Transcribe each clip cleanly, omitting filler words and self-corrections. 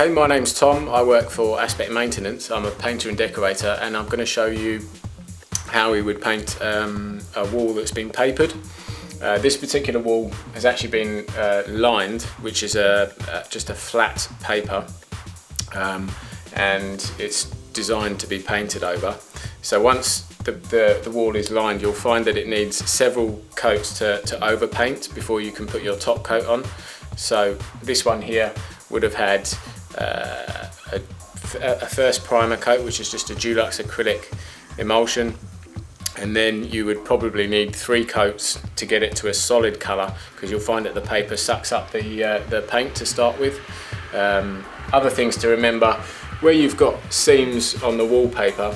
Okay, my name's Tom. I work for Aspect Maintenance. I'm a painter and decorator, and I'm going to show you how we would paint a wall that's been papered. This particular wall has actually been lined, which is just a flat paper, and it's designed to be painted over. So once the wall is lined, you'll find that it needs several coats to overpaint before you can put your top coat on. So this one here would have had a first primer coat, which is just a Dulux acrylic emulsion, and then you would probably need 3 coats to get it to a solid colour, because you'll find that the paper sucks up the paint to start with. Other things to remember: where you've got seams on the wallpaper,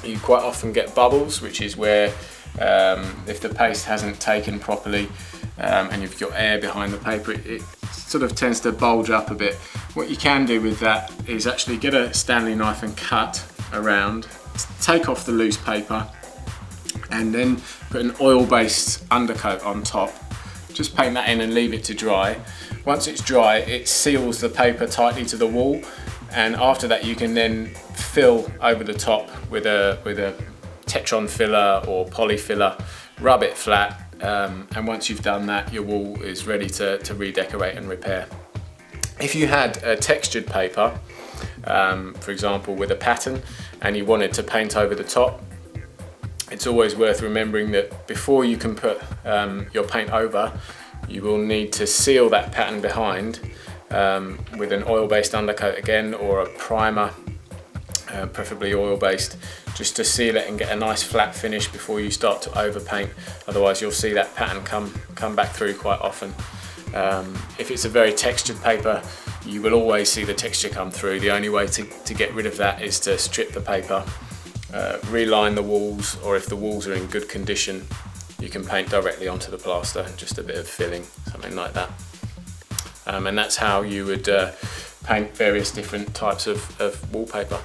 you quite often get bubbles, which is where if the paste hasn't taken properly and you've got air behind the paper, it sort of tends to bulge up a bit. What you can do with that is actually get a Stanley knife and cut around, take off the loose paper, and then put an oil-based undercoat on top. Just paint that in and leave it to dry. Once it's dry, it seals the paper tightly to the wall, and after that you can then fill over the top with a Tetron filler or poly filler, rub it flat, and once you've done that, your wall is ready to redecorate and repair. If you had a textured paper, for example with a pattern, and you wanted to paint over the top, it's always worth remembering that before you can put your paint over, you will need to seal that pattern behind with an oil-based undercoat again, or a primer, preferably oil-based, just to seal it and get a nice flat finish before you start to overpaint. Otherwise you'll see that pattern come back through quite often. If it's a very textured paper, you will always see the texture come through. The only way to get rid of that is to strip the paper, reline the walls, or if the walls are in good condition, you can paint directly onto the plaster, just a bit of filling, something like that. And that's how you would paint various different types of wallpaper.